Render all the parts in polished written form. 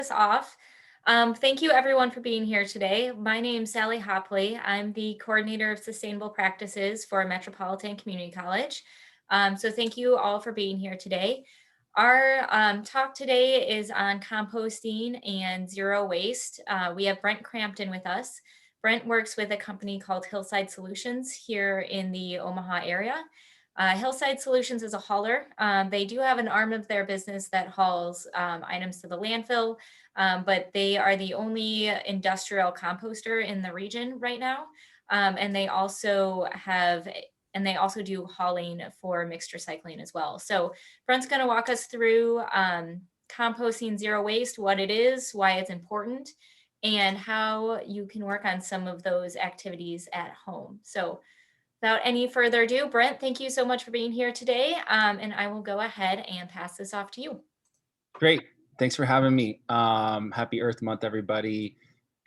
Us off. Thank you everyone for being here today. My name's Sally Hopley. I'm the coordinator of sustainable practices for Metropolitan Community College. So thank you all for being here today. Our talk today is on composting and zero waste. We have Brent Crampton with us. Brent works with a company called Hillside Solutions here in the Omaha area. Hillside Solutions is a hauler. They do have an arm of their business that hauls items to the landfill, but they are the only industrial composter in the region right now. And they also do hauling for mixed recycling as well. So Brent's going to walk us through composting zero waste, what it is, why it's important, and how you can work on some of those activities at home. So without any further ado, Brent, thank you so much for being here today. And I will go ahead and pass this off to you. Great. Thanks for having me. Happy Earth Month, everybody.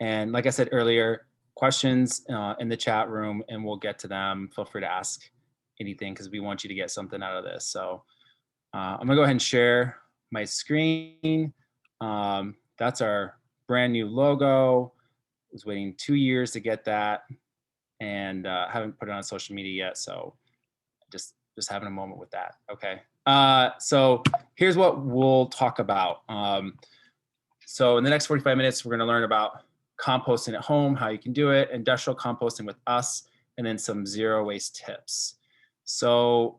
And like I said earlier, questions in the chat room and we'll get to them. Feel free to ask anything because we want you to get something out of this. So I'm gonna go ahead and share my screen. That's our brand new logo. I was waiting 2 years to get that and haven't put it on social media yet. So just having a moment with that. Okay. So here's what we'll talk about. So in the next 45 minutes, we're going to learn about composting at home, how you can do it, industrial composting with us, and then some zero waste tips. So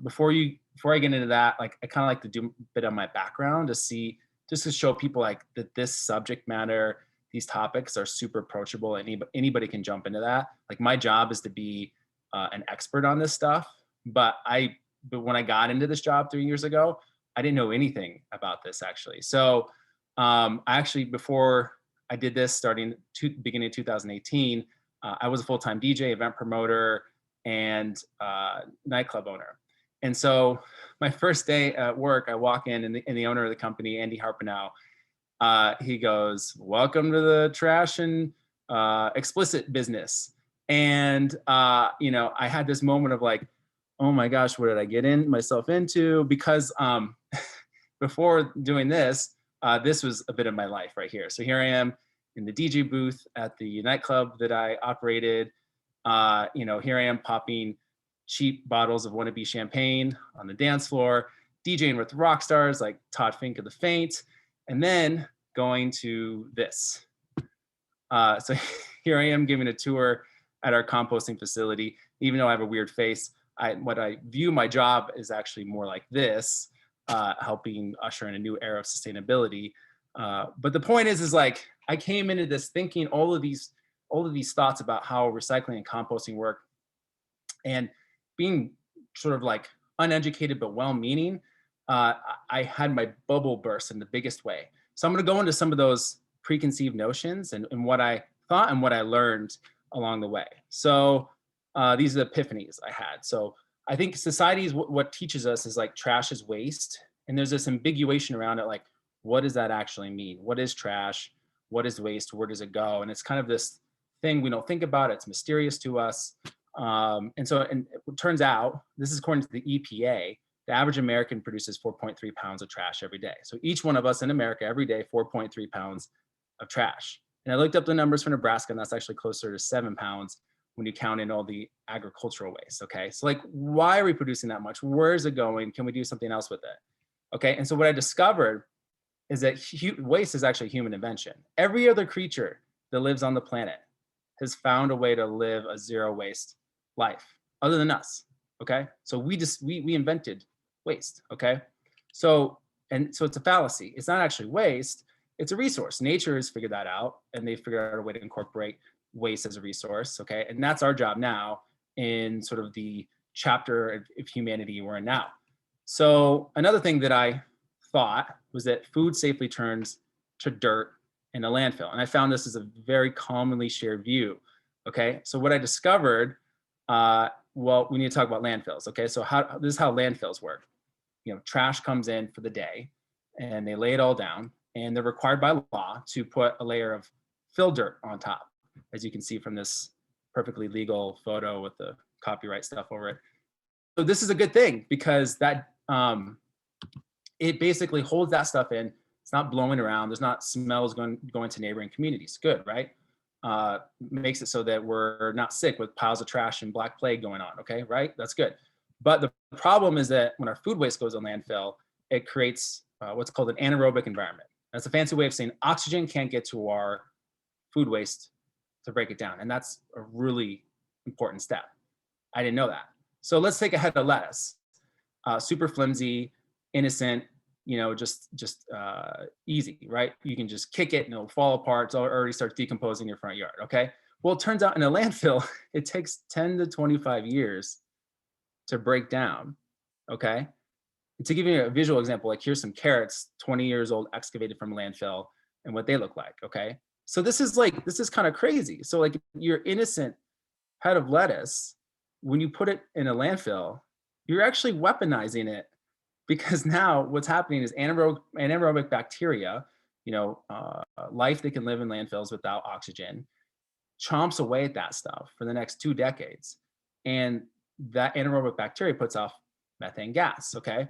before I get into that, like I kind of like to do a bit of my background to see, just to show people like that this subject matter, these topics are super approachable. Anybody can jump into that. Like my job is to be an expert on this stuff, but when I got into this job 3 years ago, I didn't know anything about this actually. So before I did this, beginning of 2018, I was a full-time DJ, event promoter, and nightclub owner. And so my first day at work, I walk in and the owner of the company, Andy Harpenow, he goes, "Welcome to the trash and explicit business." And I had this moment of like, oh my gosh, what did I get myself into? Because before doing this, this was a bit of my life right here. So here I am in the DJ booth at the nightclub that I operated. Here I am popping cheap bottles of wannabe champagne on the dance floor, DJing with rock stars like Todd Fink of The Faint, and then going to this. So here I am giving a tour at our composting facility. Even though I have a weird face, what I view my job is actually more like this, helping usher in a new era of sustainability. But the point is like I came into this thinking all of these thoughts about how recycling and composting work, and being sort of like uneducated but well-meaning, I had my bubble burst in the biggest way. So I'm going to go into some of those preconceived notions and what I thought and what I learned along the way. So these are the epiphanies I had. So I think society is what teaches us is like trash is waste. And there's this ambiguation around it. Like, what does that actually mean? What is trash? What is waste? Where does it go? And it's kind of this thing we don't think about. It's mysterious to us. And it turns out, this is according to the EPA, the average American produces 4.3 pounds of trash every day. So each one of us in America every day, 4.3 pounds of trash. And I looked up the numbers for Nebraska, and that's actually closer to 7 pounds when you count in all the agricultural waste. Okay, so like, why are we producing that much? Where is it going? Can we do something else with it? Okay, and so what I discovered is that waste is actually human invention. Every other creature that lives on the planet has found a way to live a zero waste life other than us. Okay, so we invented waste. Okay, so it's a fallacy. It's not actually waste, it's a resource. Nature has figured that out, and they figured out a way to incorporate waste as a resource. Okay, and that's our job now in sort of the chapter of humanity we're in now. So another thing that I thought was that food safely turns to dirt in a landfill, and I found this is a very commonly shared view. Okay, so what I discovered, well, we need to talk about landfills. Okay, so this is how landfills work. Trash comes in for the day, and they lay it all down, and they're required by law to put a layer of fill dirt on top, as you can see from this perfectly legal photo with the copyright stuff over it. So this is a good thing because that it basically holds that stuff in It's not blowing around. There's not smells going to neighboring communities. Good, right? Makes it so that we're not sick with piles of trash and black plague going on. Okay, right? That's good. But the problem is that when our food waste goes in landfill, it creates what's called an anaerobic environment. That's a fancy way of saying oxygen can't get to our food waste to break it down. And that's a really important step. I didn't know that. So let's take a head of lettuce, super flimsy, innocent, just easy, right? You can just kick it and it'll fall apart. It's already starts decomposing in your front yard, okay? Well, it turns out in a landfill, it takes 10 to 25 years to break down, okay? And to give you a visual example, like here's some carrots, 20 years old, excavated from a landfill, and what they look like, okay? So this is kind of crazy. So like your innocent head of lettuce, when you put it in a landfill, you're actually weaponizing it, because now what's happening is anaerobic bacteria, life that can live in landfills without oxygen, chomps away at that stuff for the next 2 decades. And that anaerobic bacteria puts off methane gas, okay?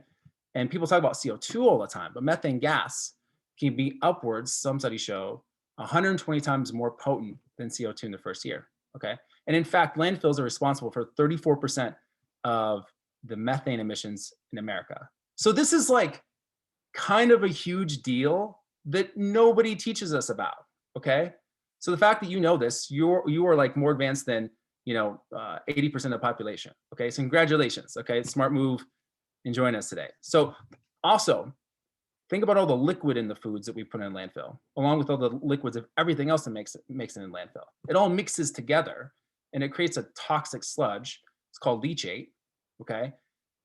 And people talk about CO2 all the time, but methane gas can be upwards, some studies show, 120 times more potent than CO2 in the first year, okay? And in fact, landfills are responsible for 34% of the methane emissions in America. So this is like kind of a huge deal that nobody teaches us about, okay? So the fact that you know this, you are like more advanced than 80% of the population, okay? So congratulations, okay? Smart move in joining us today. So also, think about all the liquid in the foods that we put in landfill, along with all the liquids of everything else that makes it in landfill. It all mixes together and it creates a toxic sludge. It's called leachate, okay?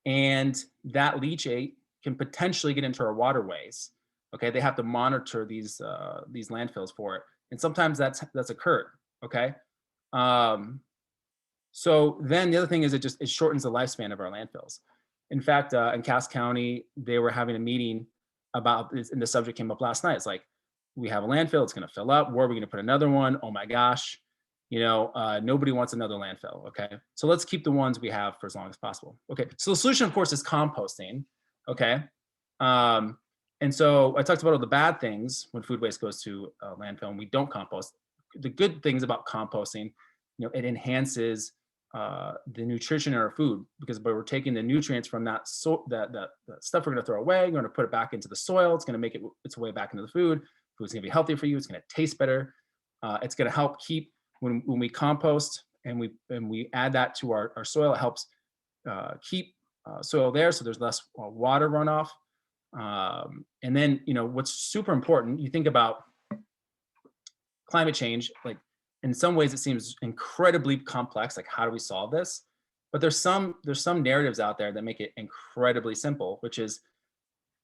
And that leachate can potentially get into our waterways, okay? They have to monitor these landfills for it. And sometimes that's occurred, okay? So then the other thing is it shortens the lifespan of our landfills. In fact, in Cass County, they were having a meeting about this, and the subject came up last night. It's like, we have a landfill, it's gonna fill up. Where are we gonna put another one? Oh my gosh, nobody wants another landfill, okay? So let's keep the ones we have for as long as possible. Okay, so the solution, of course, is composting, okay? And so I talked about all the bad things when food waste goes to landfill and we don't compost. The good things about composting, it enhances the nutrition in our food, because we're taking the nutrients from that stuff we're going to throw away, we're going to put it back into the soil. It's going to make its way back into the food. Food's going to be healthier for you. It's going to taste better. It's going to help keep, when we compost and we add that to our soil, it helps keep soil there, so there's less water runoff. And then what's super important, you think about climate change, like in some ways it seems incredibly complex, like how do we solve this? But there's some narratives out there that make it incredibly simple, which is,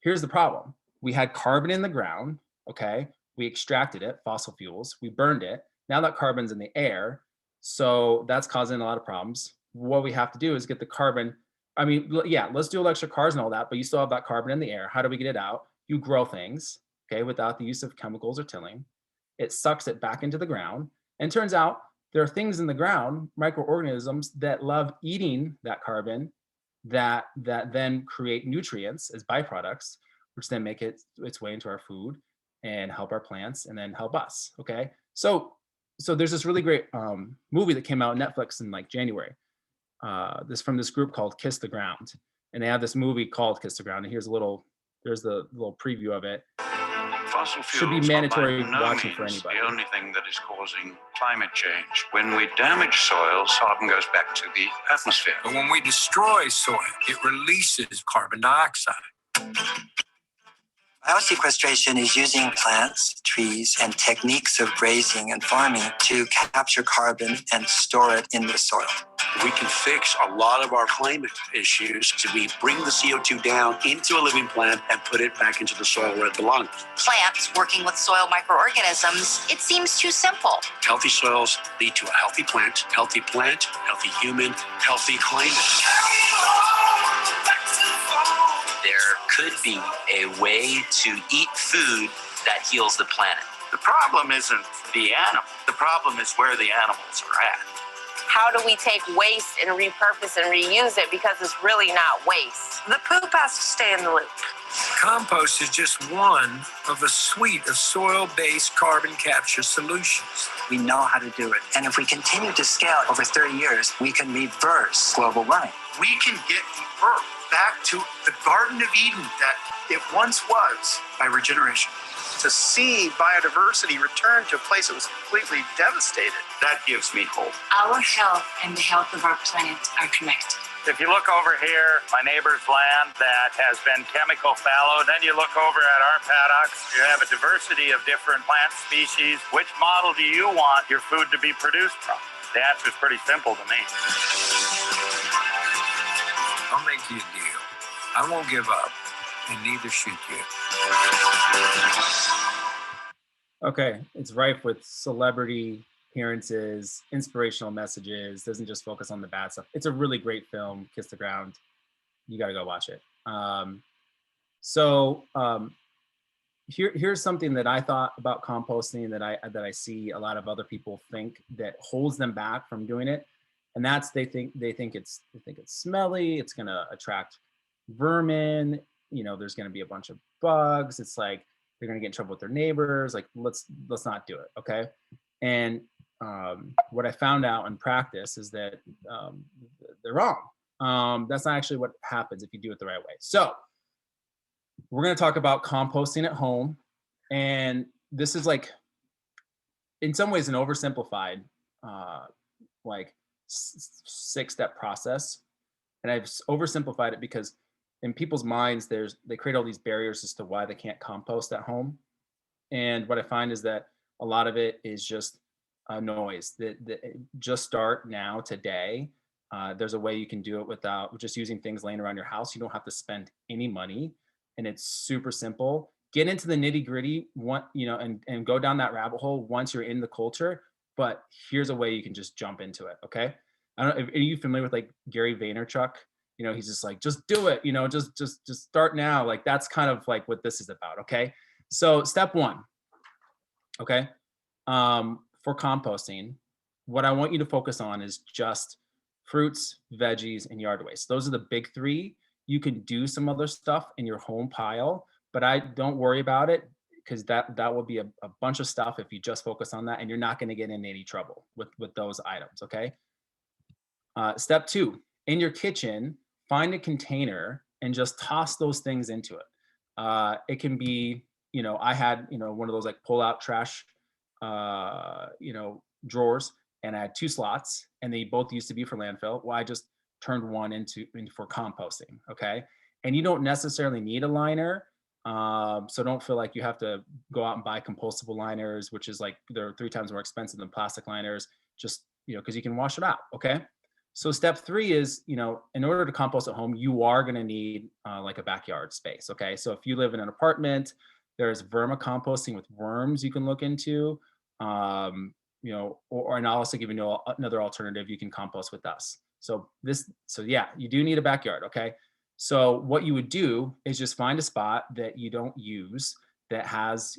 here's the problem. We had carbon in the ground, okay? We extracted it, fossil fuels, we burned it. Now that carbon's in the air, so that's causing a lot of problems. What we have to do is get the carbon, yeah, let's do electric cars and all that, but you still have that carbon in the air. How do we get it out? You grow things, okay, without the use of chemicals or tilling. It sucks it back into the ground. And turns out there are things in the ground, microorganisms, that love eating that carbon, that then create nutrients as byproducts, which then make its way into our food and help our plants and then help us, okay? So there's this really great movie that came out on Netflix in like January. From this group called Kiss the Ground. And they have this movie called Kiss the Ground. And there's the little preview of it. Fossil fuels should be mandatory are by no watching for means anybody. the only thing that is causing climate change. When we damage soils, carbon goes back to the atmosphere. But when we destroy soil, it releases carbon dioxide. Biosequestration is using plants, trees, and techniques of grazing and farming to capture carbon and store it in the soil. We can fix a lot of our climate issues if we bring the CO2 down into a living plant and put it back into the soil where it belongs. Plants working with soil microorganisms, it seems too simple. Healthy soils lead to a healthy plant, healthy human, healthy climate. There could be a way to eat food that heals the planet. The problem isn't the animal. The problem is where the animals are at. how do we take waste and repurpose and reuse it, because it's really not waste. The poop has to stay in the loop. Compost is just one of a suite of soil-based carbon capture solutions. We know how to do it. And if we continue to scale over 30 years, we can reverse global warming. We can get the earth back to the Garden of Eden that it once was by regeneration. To see biodiversity return to a place that was completely devastated, That gives me hope. Our health and the health of our planet are connected. If you look over here, my neighbor's land that has been chemical fallow, then you look over at our paddocks, you have a diversity of different plant species. Which model do you want your food to be produced from? The answer is pretty simple to me. I'll make you a deal. I won't give up, and neither should you. Okay, it's rife with celebrity appearances, inspirational messages, doesn't just focus on the bad stuff. It's a really great film, Kiss the Ground. You got to go watch it. Here's something that I thought about composting that I see a lot of other people think that holds them back from doing it, and that's they think it's smelly, it's going to attract vermin, there's going to be a bunch of bugs, it's like they're going to get in trouble with their neighbors, like let's not do it, okay? And what I found out in practice is that they're wrong. That's not actually what happens if you do it the right way. So we're going to talk about composting at home. And this is like, in some ways, an oversimplified, like 6-step process. And I've oversimplified it because in people's minds, they create all these barriers as to why they can't compost at home. And what I find is that a lot of it is just noise. Just start now, today. There's a way you can do it without just using things laying around your house. You don't have to spend any money, and it's super simple. Get into the nitty gritty, and go down that rabbit hole once you're in the culture. But here's a way you can just jump into it. Okay, I don't know. Are you familiar with like Gary Vaynerchuk? He's just like, just do it. Just start now. Like that's kind of like what this is about. Okay, so step 1. Okay. For composting, what I want you to focus on is just fruits, veggies, and yard waste. Those are the big 3. You can do some other stuff in your home pile, but I don't worry about it because that will be a bunch of stuff if you just focus on that, and you're not going to get in any trouble with those items, okay? Step 2, in your kitchen, find a container and just toss those things into it. It can be, I had, one of those like pull out trash drawers, and I had 2 slots, and they both used to be for landfill. Well, I just turned one into for composting. Okay. And you don't necessarily need a liner. So don't feel like you have to go out and buy compostable liners, which is like, they're 3 times more expensive than plastic liners, just, cause you can wash it out. Okay. So step 3 is, in order to compost at home, you are going to need like a backyard space. Okay. So if you live in an apartment, there's vermicomposting with worms you can look into, and I'll also give you another alternative. You can compost with us. So yeah, you do need a backyard. Okay. So what you would do is just find a spot that you don't use that has,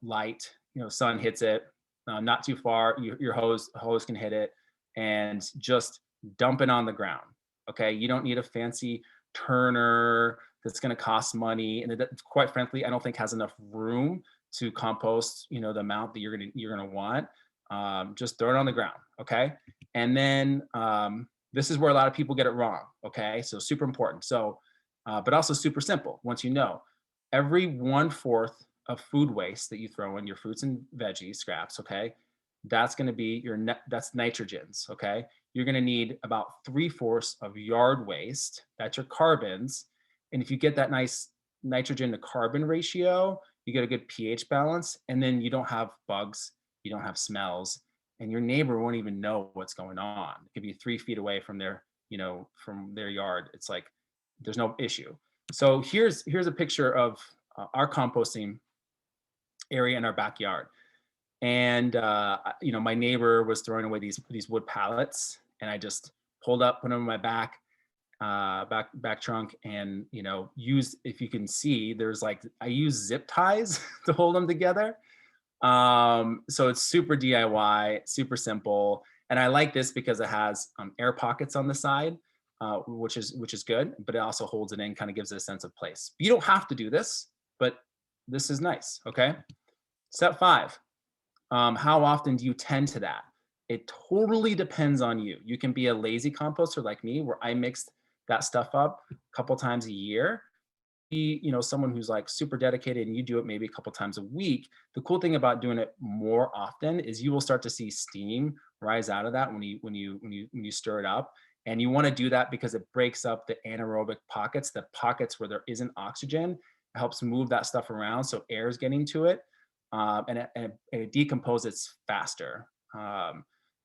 light, sun hits it, not too far. Your hose can hit it, and just dump it on the ground. Okay. You don't need a fancy turner that's going to cost money. And that, quite frankly, I don't think has enough room to compost, the amount that you're going to want. Just throw it on the ground. Okay. And then, this is where a lot of people get it wrong. Okay. So super important. So, but also super simple. Once every 1/4 of food waste that you throw in, your fruits and veggies scraps. Okay. That's going to be that's nitrogens. Okay. You're going to need about 3/4 of yard waste. That's your carbons. And if you get that nice nitrogen to carbon ratio, you get a good pH balance, and then you don't have bugs, you don't have smells, and your neighbor won't even know what's going on. It could be 3 feet away from their yard. It's like, there's no issue. So here's a picture of our composting area in our backyard. And, my neighbor was throwing away these wood pallets, and I just pulled up, put them in my back trunk, and, if you can see, there's I use zip ties to hold them together. So it's super DIY, super simple. And I like this because it has air pockets on the side, which is good, but it also holds it in, kind of gives it a sense of place. You don't have to do this, but this is nice, okay? Step 5, how often do you tend to that? It totally depends on you. You can be a lazy composter like me, where I mix that stuff up a couple times a year. Be, someone who's like super dedicated and you do it maybe a couple times a week. The cool thing about doing it more often is you will start to see steam rise out of that when you stir it up. And you want to do that because it breaks up the anaerobic pockets, the pockets where there isn't oxygen. It helps move that stuff around so air is getting to it, and it decomposes faster.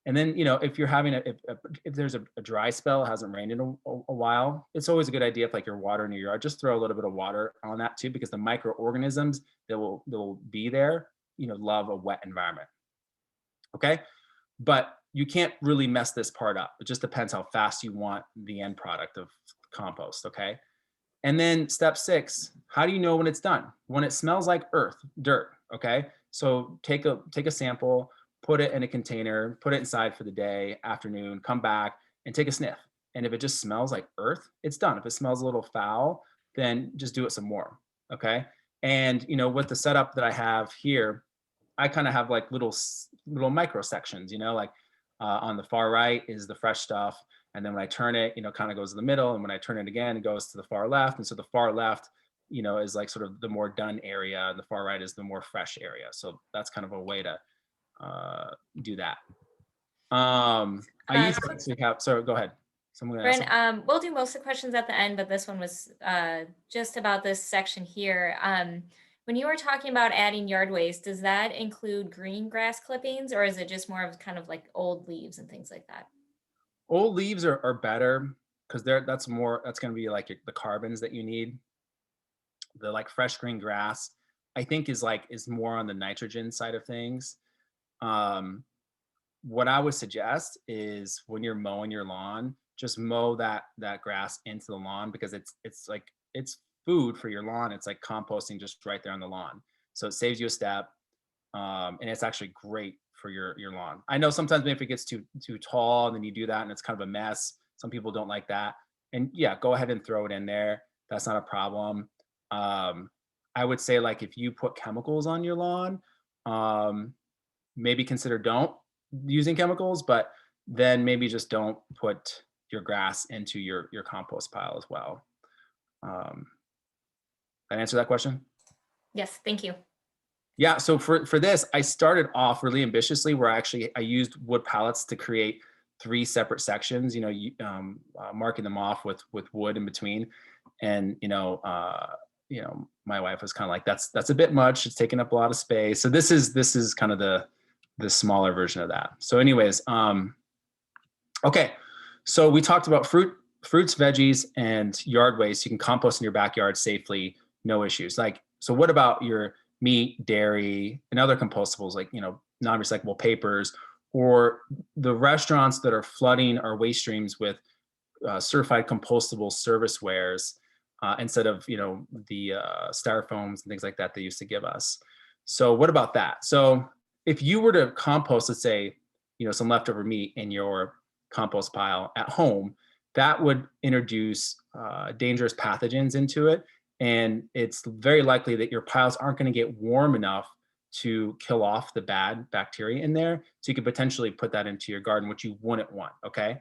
And then, if you're having if there's a dry spell, it hasn't rained in a while, it's always a good idea if like you're watering your yard, just throw a little bit of water on that too, because the microorganisms that will be there, love a wet environment. Okay. But you can't really mess this part up. It just depends how fast you want the end product of compost. Okay. And then step 6, how do you know when it's done? When it smells like dirt. Okay. So take a sample, put it in a container, put it inside for the day, afternoon, come back and take a sniff. And if it just smells like earth, it's done. If it smells a little foul, then just do it some more. Okay. And, with the setup that I have here, I kind of have like little micro sections, like on the far right is the fresh stuff. And then when I turn it, kind of goes to the middle. And when I turn it again, it goes to the far left. And so the far left, is like sort of the more done area. And the far right is the more fresh area. So that's kind of a way to do that. I used to actually have, sorry, go ahead. Brent, we'll do most of the questions at the end, but this one was just about this section here. When you were talking about adding yard waste, does that include green grass clippings, or is it just more of kind of like old leaves and things like that? Old leaves are better because that's going to be like the carbons that you need. The like fresh green grass, I think is more on the nitrogen side of things. What I would suggest is when you're mowing your lawn, just mow that grass into the lawn, because it's food for your lawn. It's like composting just right there on the lawn. So it saves you a step. And it's actually great for your lawn. I know sometimes maybe if it gets too tall and then you do that and it's kind of a mess, some people don't like that. And yeah, go ahead and throw it in there. That's not a problem. I would say like if you put chemicals on your lawn, maybe consider using chemicals, but then maybe just don't put your grass into your compost pile as well. That answer that question? Yes, thank you. Yeah, so for this, I started off really ambitiously where I used wood pallets to create 3 separate sections, marking them off with wood in between. And, my wife was kind of like, that's a bit much. It's taking up a lot of space. So this is kind of the smaller version of that. So anyways, okay. So we talked about fruits, veggies, and yard waste. You can compost in your backyard safely, no issues. So what about your meat, dairy, and other compostables like, non-recyclable papers, or the restaurants that are flooding our waste streams with certified compostable servicewares instead of, the styrofoams and things like that they used to give us. So what about that? So if you were to compost, let's say, some leftover meat in your compost pile at home, that would introduce dangerous pathogens into it. And it's very likely that your piles aren't going to get warm enough to kill off the bad bacteria in there. So you could potentially put that into your garden, which you wouldn't want. Okay.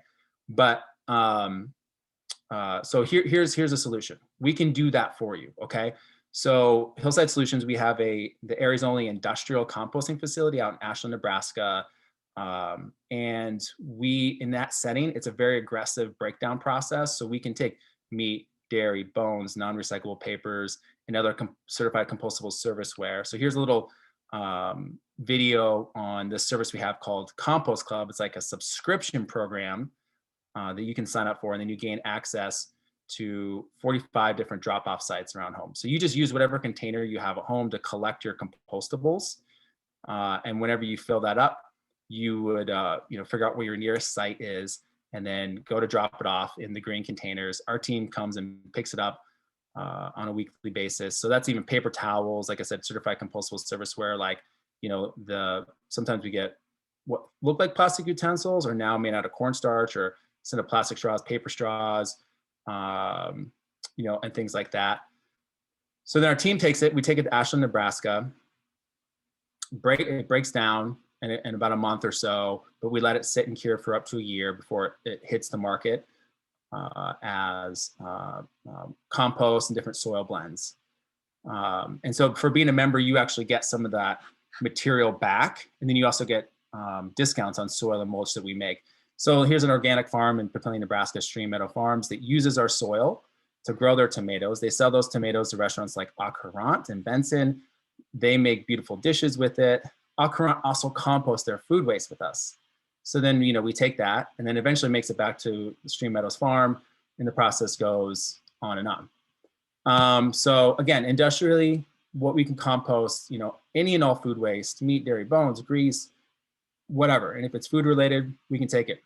But so here's a solution. We can do that for you. Okay. So Hillside Solutions, we have the area's only industrial composting facility out in Ashland, Nebraska. And in that setting, it's a very aggressive breakdown process. So we can take meat, dairy, bones, non-recyclable papers, and other certified compostable serviceware. So here's a little video on this service we have called Compost Club. It's like a subscription program that you can sign up for, and then you gain access to 45 different drop-off sites around home. So you just use whatever container you have at home to collect your compostables. And whenever you fill that up, you would figure out where your nearest site is and then go to drop it off in the green containers. Our team comes and picks it up on a weekly basis. So that's even paper towels, like I said, certified compostable serviceware. Like, sometimes we get what look like plastic utensils are now made out of cornstarch, or instead of plastic straws, paper straws, you know, and things like that. So then our team takes it, we take it to Ashland, Nebraska, it breaks down in about a month or so, but we let it sit and cure for up to a year before it hits the market as compost and different soil blends. And so for being a member, you actually get some of that material back, and then you also get discounts on soil and mulch that we make. So here's an organic farm in Papillion, Nebraska, Stream Meadow Farms, that uses our soil to grow their tomatoes. They sell those tomatoes to restaurants like Au Courant and Benson. They make beautiful dishes with it. Au Courant also composts their food waste with us. So then, you know, we take that and then eventually makes it back to the Stream Meadows farm, and the process goes on and on. So again, industrially, what we can compost, you know, any and all food waste, meat, dairy, bones, grease, whatever. And if it's food related, we can take it.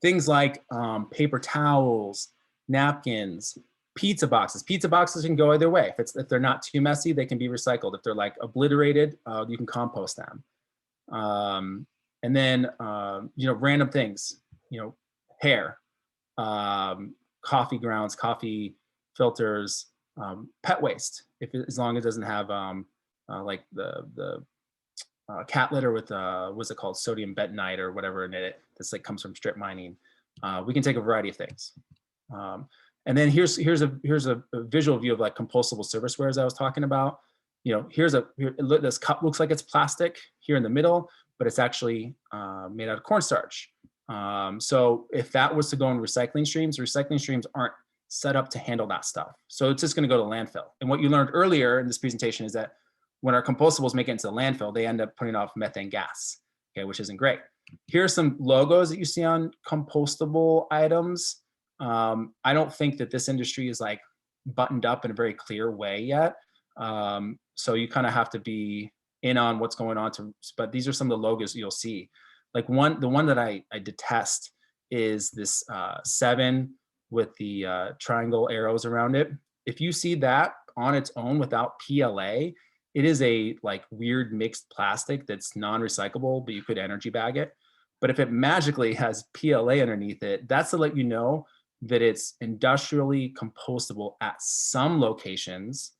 Things like paper towels, napkins, pizza boxes. Pizza boxes can go either way. If they're not too messy, they can be recycled. If they're like obliterated, you can compost them. And then, you know, random things, you know, hair, coffee grounds, coffee filters, pet waste, as long as it doesn't have like the cat litter with what's it called, sodium bentonite or whatever in it. That's like comes from strip mining. We can take a variety of things. And then here's a visual view of like compostable serviceware, as I was talking about. You know, this cup looks like it's plastic here in the middle, but it's actually made out of cornstarch. So if that was to go in recycling streams aren't set up to handle that stuff. So it's just going to go to landfill. And what you learned earlier in this presentation is that when our compostables make it into the landfill, they end up putting off methane gas, okay, which isn't great. Here are some logos that you see on compostable items. I don't think that this industry is like buttoned up in a very clear way yet. So you kind of have to be in on what's going on but these are some of the logos you'll see. Like the one that I detest is this 7 with the triangle arrows around it. If you see that on its own without PLA, it is a like weird mixed plastic that's non-recyclable, but you could energy bag it. But if it magically has PLA underneath it, that's to let you know that it's industrially compostable at some locations.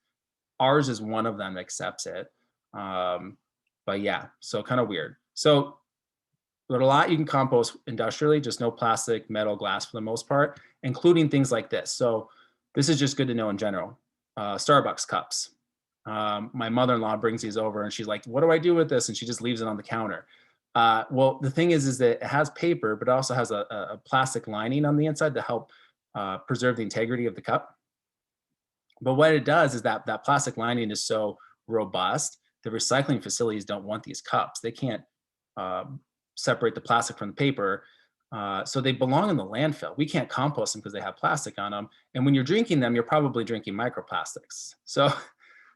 Ours is one of them that accepts it. But yeah, so kind of weird. So there's a lot you can compost industrially, just no plastic, metal, glass for the most part, including things like this. So this is just good to know in general. Starbucks cups. My mother-in-law brings these over and she's like, what do I do with this? And she just leaves it on the counter. Well, the thing is that it has paper, but it also has a plastic lining on the inside to help preserve the integrity of the cup. But what it does is that plastic lining is so robust, the recycling facilities don't want these cups. They can't separate the plastic from the paper. So they belong in the landfill. We can't compost them because they have plastic on them. And when you're drinking them, you're probably drinking microplastics. So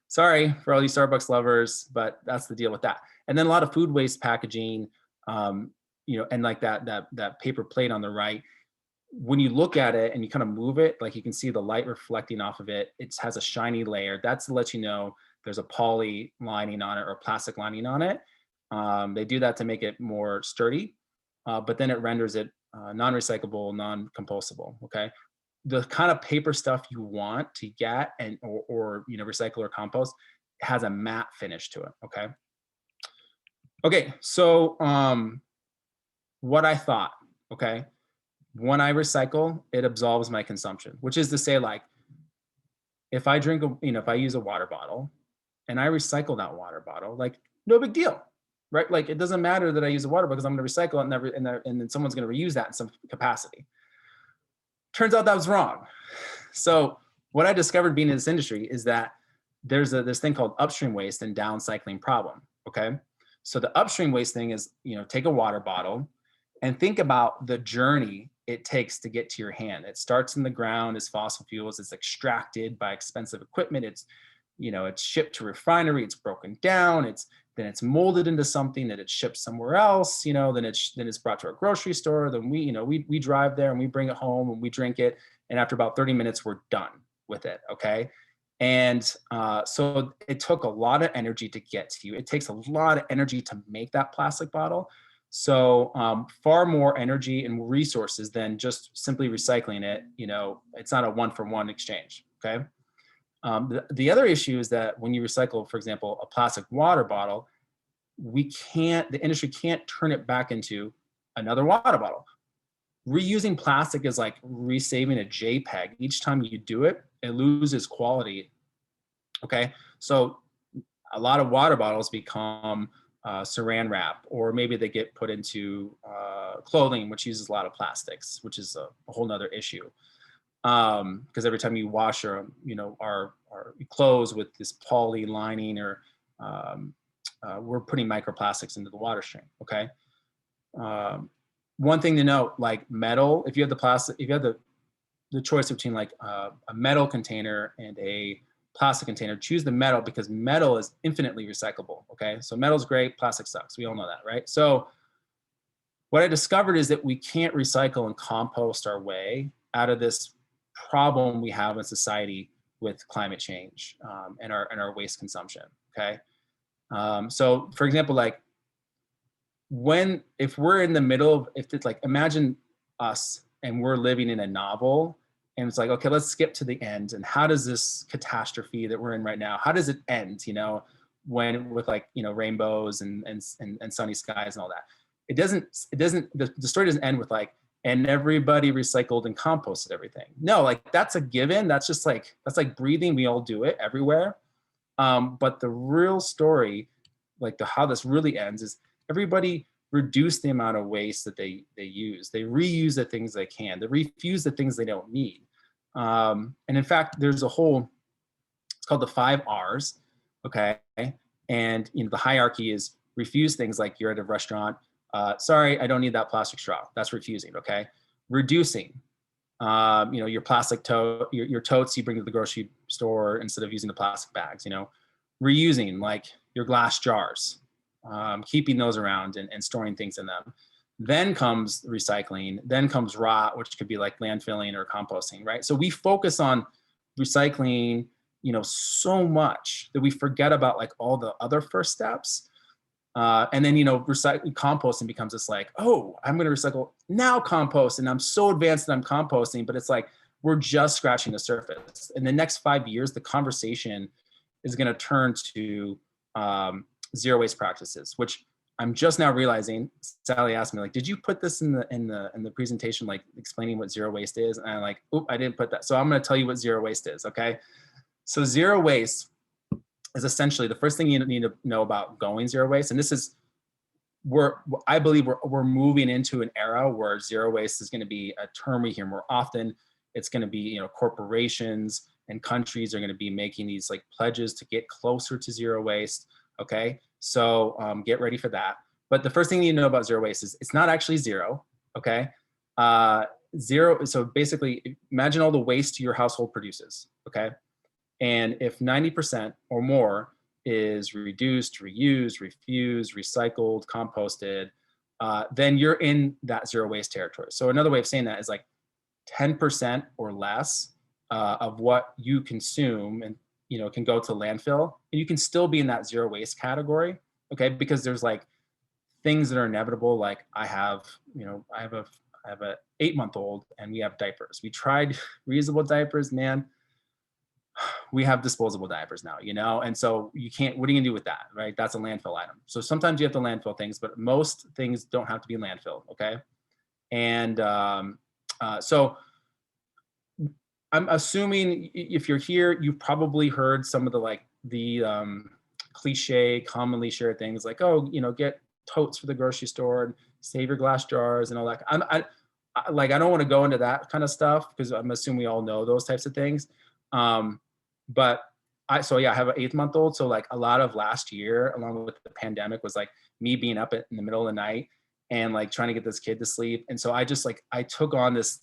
sorry for all you Starbucks lovers, but that's the deal with that. And then a lot of food waste packaging, you know, and like that paper plate on the right, when you look at it and you kind of move it, like you can see the light reflecting off of it, it has a shiny layer. That's to let you know there's a poly lining on it or plastic lining on it. They do that to make it more sturdy, but then it renders it non-recyclable, non-compostable, okay? The kind of paper stuff you want to get and or you know, recycle or compost has a matte finish to it, okay? Okay, so what I thought, okay? When I recycle, it absolves my consumption, which is to say, like, if I drink, if I use a water bottle and I recycle that water bottle, like, no big deal, right? Like, it doesn't matter that I use a water bottle because I'm going to recycle it and then someone's going to reuse that in some capacity. Turns out that was wrong. So what I discovered being in this industry is that there's this thing called upstream waste and downcycling problem, okay? So the upstream waste thing is, take a water bottle and think about the journey it takes to get to your hand. It starts in the ground as fossil fuels, it's extracted by expensive equipment, it's shipped to refinery, it's broken down, then it's molded into something that it's shipped somewhere else, then it's brought to our grocery store, then we drive there and we bring it home and we drink it, and after about 30 minutes we're done with it, okay? And so it took a lot of energy to get to you. It takes a lot of energy to make that plastic bottle. So far more energy and resources than just simply recycling it. You know, it's not a one-for-one exchange, okay? The other issue is that when you recycle, for example, a plastic water bottle, the industry can't turn it back into another water bottle. Reusing plastic is like resaving a JPEG. Each time you do it, it loses quality. Okay, so a lot of water bottles become saran wrap, or maybe they get put into clothing, which uses a lot of plastics, which is a whole nother issue. Because every time you wash our clothes with this poly lining, or we're putting microplastics into the water stream. Okay. One thing to note, like metal, if you have the plastic, if you have the choice between like a metal container and a plastic container, choose the metal, because metal is infinitely recyclable. Okay, so metal's great, plastic sucks. We all know that, right? So what I discovered is that we can't recycle and compost our way out of this problem we have in society with climate change and our waste consumption. Okay, so for example, like if we're in the middle of, if it's like, imagine us and we're living in a novel, and it's like, okay, let's skip to the end. And how does this catastrophe that we're in right now, how does it end? You know, when with like, you know, rainbows and sunny skies and all that. The story doesn't end with like, and everybody recycled and composted everything. No, like that's a given. That's just like, that's like breathing. We all do it everywhere. But the real story, like how this really ends, is everybody reduce the amount of waste that they use. They reuse the things they can. They refuse the things they don't need. And in fact, there's a whole, it's called the 5 R's, okay? And you know, the hierarchy is refuse things, like you're at a restaurant, sorry, I don't need that plastic straw. That's refusing, okay? Reducing, you know, your plastic your totes you bring to the grocery store instead of using the plastic bags, you know? Reusing, like your glass jars, keeping those around and storing things in them. Then comes recycling, then comes rot, which could be like landfilling or composting, right? So we focus on recycling, you know, so much that we forget about like all the other first steps. And then, you know, composting becomes this like, oh, I'm going to recycle now, compost, and I'm so advanced that I'm composting, but it's like, we're just scratching the surface. In the next 5 years, the conversation is going to turn to zero waste practices, which I'm just now realizing. Sally asked me, like, did you put this in the presentation, like explaining what zero waste is? And I'm like, oop, I didn't put that. So I'm going to tell you what zero waste is. Okay. So zero waste is essentially the first thing you need to know about going zero waste. And this is, I believe we're moving into an era where zero waste is going to be a term we hear more often. It's going to be, you know, corporations and countries are going to be making these like pledges to get closer to zero waste. Okay, so get ready for that. But the first thing you know about zero waste is it's not actually zero. Okay, zero. So basically, imagine all the waste your household produces. Okay, and if 90% or more is reduced, reused, refused, recycled, composted, then you're in that zero waste territory. So another way of saying that is like 10% or less of what you consume and, you know, can go to landfill, and you can still be in that zero waste category. Okay, because there's like things that are inevitable. Like I have a 8-month-old and we have diapers. We tried reusable diapers, man. We have disposable diapers now, you know, and so you can't, what are you gonna do with that, right? That's a landfill item. So sometimes you have to landfill things, but most things don't have to be landfill, okay? And so I'm assuming if you're here, you've probably heard some of the cliche, commonly shared things like, oh, you know, get totes for the grocery store and save your glass jars and all that. I don't want to go into that kind of stuff because I'm assuming we all know those types of things. But I have an 8-month-old. So like a lot of last year, along with the pandemic, was like me being up in the middle of the night and like trying to get this kid to sleep. And so I just like, I took on this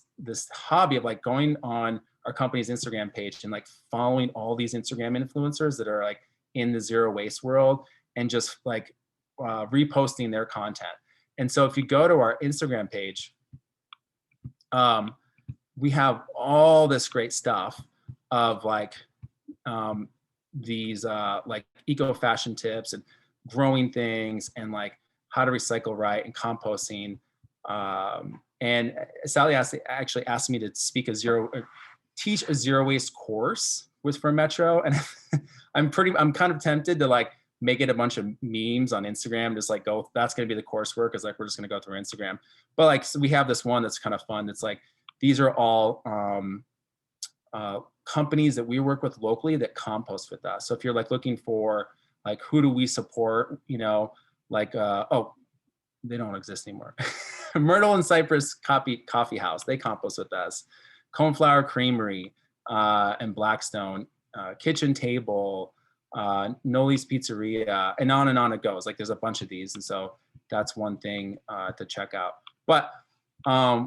hobby of like going on our company's Instagram page and like following all these Instagram influencers that are like in the zero waste world and just like reposting their content. And so if you go to our Instagram page, we have all this great stuff of like these like eco fashion tips and growing things and like how to recycle right and composting. And Sally actually asked me to teach a zero waste course for Metro. And I'm kind of tempted to like make it a bunch of memes on Instagram, just like that's going to be the coursework. It's like, we're just going to go through Instagram. But like, so we have this one that's kind of fun. It's like, these are all companies that we work with locally that compost with us. So if you're like looking for like, who do we support, you know, like, oh, they don't exist anymore. Myrtle and Cypress Coffee House, they compost with us. Coneflower Creamery and Blackstone, Kitchen Table, Noli's Pizzeria, and on it goes. Like there's a bunch of these. And so that's one thing to check out. But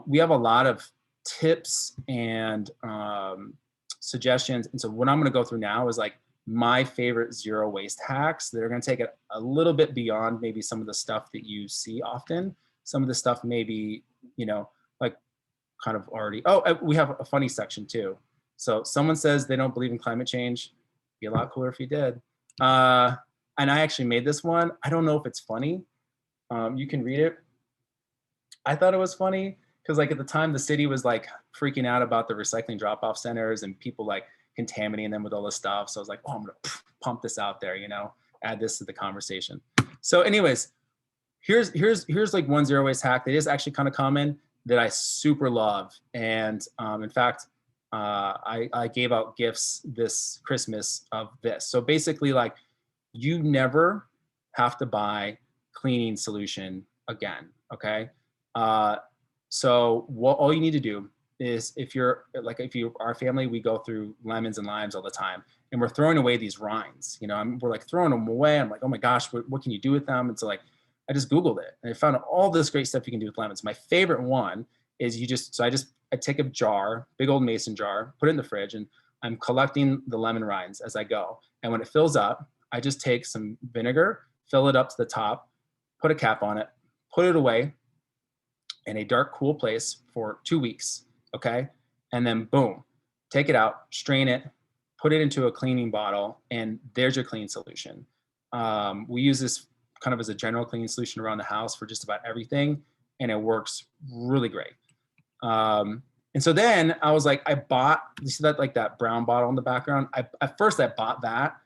we have a lot of tips and suggestions. And so what I'm going to go through now is like my favorite zero waste hacks that are going to take it a little bit beyond maybe some of the stuff that you see often. Some of the stuff maybe, you know, like kind of already, we have a funny section too. So someone says they don't believe in climate change. Be a lot cooler if you did. And I actually made this one. I don't know if it's funny. You can read it. I thought it was funny because like at the time the city was like freaking out about the recycling drop-off centers and people like contaminating them with all this stuff. So I was like, oh, I'm gonna pump this out there, you know, add this to the conversation. So anyways, here's like one zero waste hack that is actually kind of common that I super love. And in fact, I gave out gifts this Christmas of this. So basically like you never have to buy cleaning solution again, okay? So what all you need to do is if our family, we go through lemons and limes all the time and we're throwing away these rinds, you know, we're like throwing them away. I'm like, oh my gosh, what can you do with them? And so like, I just Googled it and I found all this great stuff you can do with lemons. My favorite one is I take a jar, big old mason jar, put it in the fridge, and I'm collecting the lemon rinds as I go. And when it fills up, I just take some vinegar, fill it up to the top, put a cap on it, put it away in a dark, cool place for 2 weeks, okay? And then boom, take it out, strain it, put it into a cleaning bottle, and there's your cleaning solution. We use this kind of as a general cleaning solution around the house for just about everything, and it works really great. And so then I was like, you see that like that brown bottle in the background? At first I bought that,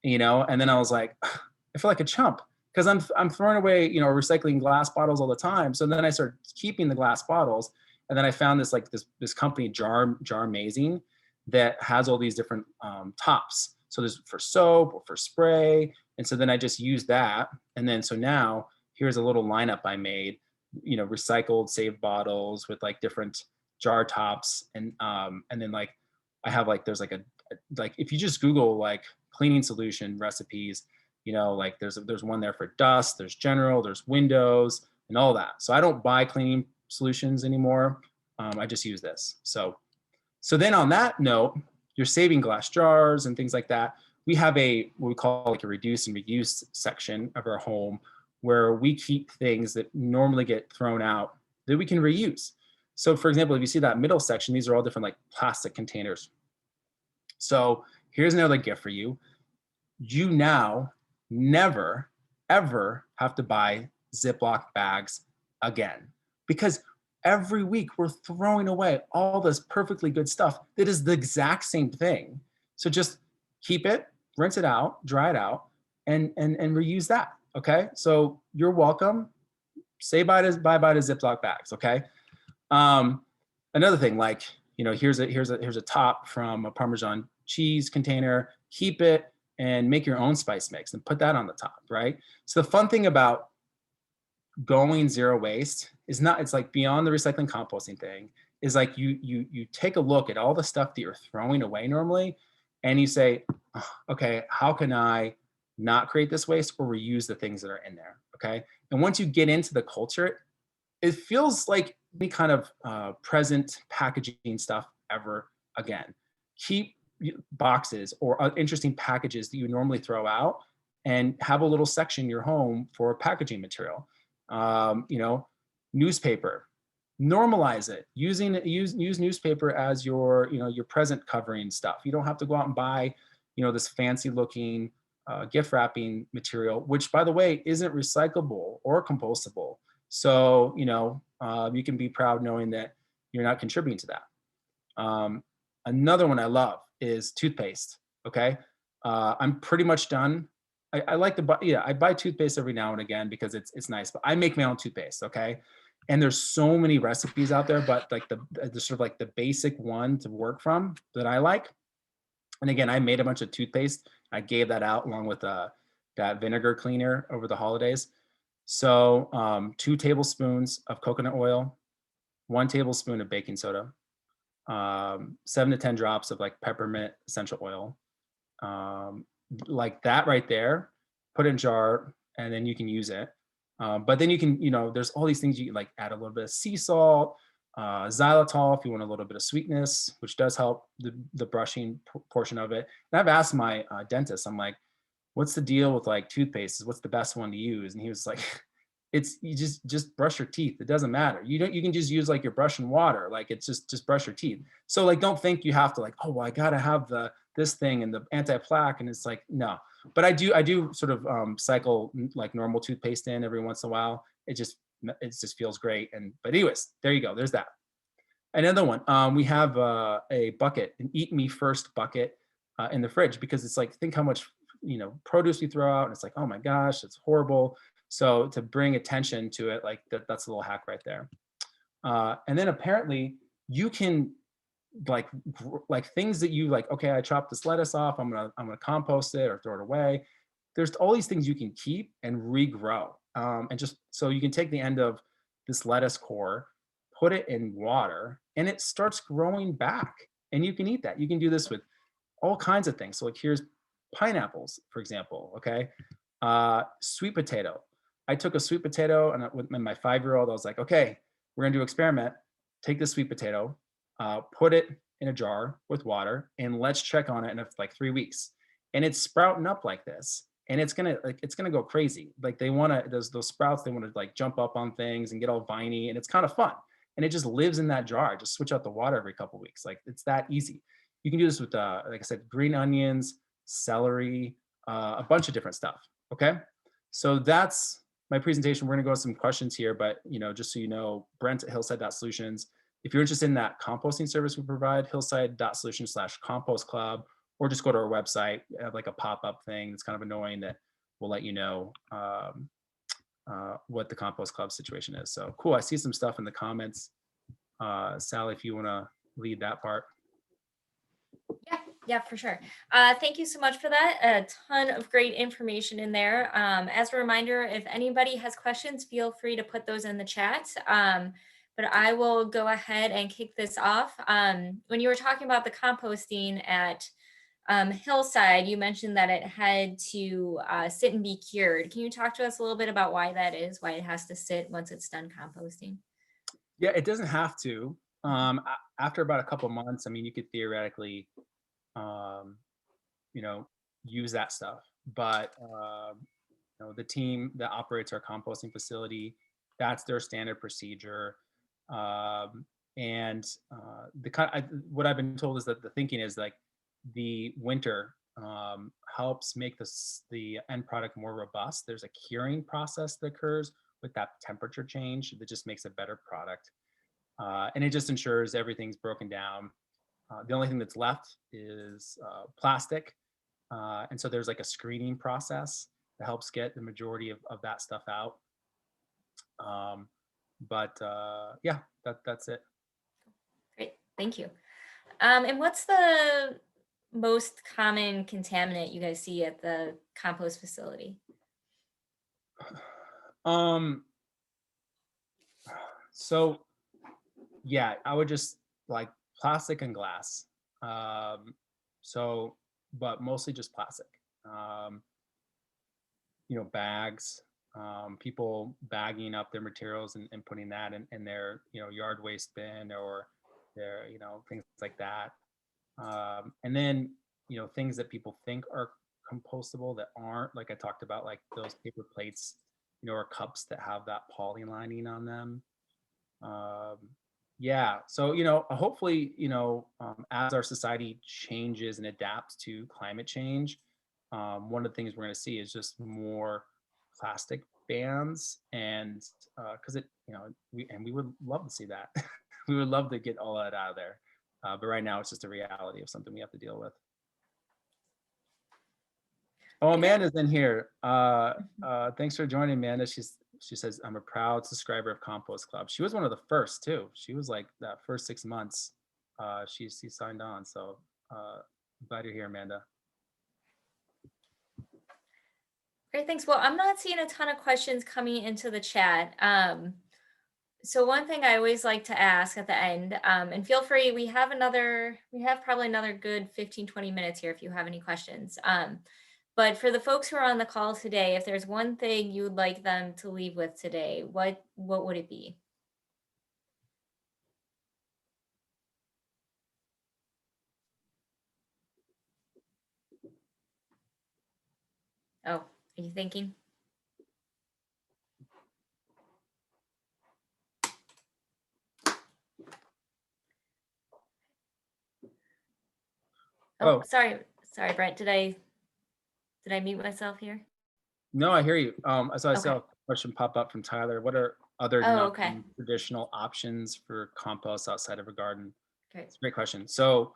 you know, and then I was like, I feel like a chump because I'm throwing away, you know, recycling glass bottles all the time. So then I started keeping the glass bottles, and then I found this company Jar Amazing that has all these different tops. So there's for soap or for spray. And so then I just used that. And then, so now here's a little lineup I made, you know, recycled saved bottles with like different jar tops. And then like, I have like, there's like like, if you just Google like cleaning solution recipes, you know, like there's one there for dust, there's general, there's windows and all that. So I don't buy cleaning solutions anymore. I just use this. So then on that note, you're saving glass jars and things like that. We have what we call like a reduce and reuse section of our home where we keep things that normally get thrown out that we can reuse. So for example, if you see that middle section, these are all different like plastic containers. So here's another gift for you. You now never, ever have to buy Ziploc bags again, because every week we're throwing away all this perfectly good stuff that is the exact same thing. So just keep it, rinse it out, dry it out, and reuse that. Okay. So you're welcome. Say bye to Ziploc bags. Okay. Another thing, like, you know, here's a top from a Parmesan cheese container. Keep it and make your own spice mix and put that on the top, right? So the fun thing about going zero waste is it's like beyond the recycling composting thing, is like you take a look at all the stuff that you're throwing away normally, and you say, oh, okay, how can I not create this waste or reuse the things that are in there, okay? And once you get into the culture, it feels like any kind of present packaging stuff ever again. Keep boxes or interesting packages that you normally throw out and have a little section in your home for packaging material. You know, newspaper, normalize it. Use newspaper as your, you know, your present covering stuff. You don't have to go out and buy, this fancy looking gift wrapping material, which by the way, isn't recyclable or compostable. So, you can be proud knowing that you're not contributing to that. Another one I love is toothpaste. Okay. I'm pretty much done. I like to buy, I buy toothpaste every now and again because it's nice, but I make my own toothpaste. Okay. And there's so many recipes out there, but like the sort of like the basic one to work from that I like. And again, I made a bunch of toothpaste. I gave that out along with that vinegar cleaner over the holidays. So 2 tablespoons of coconut oil, 1 tablespoon of baking soda, 7 to 10 drops of like peppermint essential oil, like that right there. Put it in a jar, and then you can use it. But then you can, there's all these things you can like add a little bit of sea salt, xylitol if you want a little bit of sweetness, which does help the brushing portion of it. And I've asked my dentist, I'm like, what's the deal with like toothpaste? What's the best one to use? And he was like, it's you just brush your teeth. It doesn't matter. You can just use like your brush and water. Like it's just brush your teeth. So like don't think you have to like, oh well, I gotta have this thing and the anti-plaque. And it's like, no. But I do sort of cycle like normal toothpaste in every once in a while. It just feels great. But anyways, there you go. There's that. Another one. We have a bucket, an eat me first bucket in the fridge, because it's like, think how much produce we throw out, and it's like, oh my gosh, it's horrible. So to bring attention to it, like that's a little hack right there. And then apparently you can like things that you like, okay, I chopped this lettuce off, I'm gonna compost it or throw it away. There's all these things you can keep and regrow. And just so you can take the end of this lettuce core, put it in water, and it starts growing back. And you can eat that. You can do this with all kinds of things. So like here's pineapples, for example. Okay. Sweet potato. I took a sweet potato, and with my 5-year-old, I was like, okay, we're gonna do an experiment. Take this sweet potato, put it in a jar with water, and let's check on it in like 3 weeks. And it's sprouting up like this, and it's gonna go crazy. Like they wanna those sprouts, they wanna like jump up on things and get all viney, and it's kind of fun. And it just lives in that jar. Just switch out the water every couple of weeks. Like it's that easy. You can do this with like I said, green onions, celery, a bunch of different stuff. Okay, so that's my presentation. We're gonna go to some questions here, but just so you know, Brent at Hillside Solutions. If you're interested in that composting service we provide, hillside.solutions/compost club, or just go to our website. We have like a pop-up thing that's kind of annoying that will let you know what the compost club situation is. So cool. I see some stuff in the comments. Sally, if you want to lead that part. Yeah, for sure. Thank you so much for that. A ton of great information in there. As a reminder, if anybody has questions, feel free to put those in the chat. But I will go ahead and kick this off. When you were talking about the composting at Hillside, you mentioned that it had to sit and be cured. Can you talk to us a little bit about why that is, why it has to sit once it's done composting? Yeah, it doesn't have to. After about a couple months, I mean, you could theoretically use that stuff. But the team that operates our composting facility, that's their standard procedure. And what I've been told is that the thinking is like the winter helps make the end product more robust. There's a curing process that occurs with that temperature change that just makes a better product. And it just ensures everything's broken down. The only thing that's left is plastic. And so there's like a screening process that helps get the majority of that stuff out. Yeah, that's it. Great, thank you. And what's the most common contaminant you guys see at the compost facility? So yeah, I would just like plastic and glass. But mostly just plastic. Bags, people bagging up their materials and putting that in their yard waste bin, or their things like that. And then things that people think are compostable that aren't, like I talked about, like those paper plates or cups that have that poly lining on them. Yeah. So, hopefully, as our society changes and adapts to climate change, one of the things we're going to see is just more plastic bans, and because we would love to see that. We would love to get all that out of there. But right now, it's just a reality of something we have to deal with. Oh, Amanda's in here. Thanks for joining, Amanda. She says, I'm a proud subscriber of Compost Club. She was one of the first too. She was like that first 6 months. She signed on. So glad you're here, Amanda. Great, thanks. Well, I'm not seeing a ton of questions coming into the chat. So one thing I always like to ask at the end, and feel free, we have probably another good 15, 20 minutes here if you have any questions. But for the folks who are on the call today, if there's one thing you would like them to leave with today, what would it be? Oh, are you thinking? Oh, sorry, Brent. Did I mute myself here? No, I hear you. I saw a question pop up from Tyler. What are other non-traditional options for compost outside of a garden? Great. It's a great question. So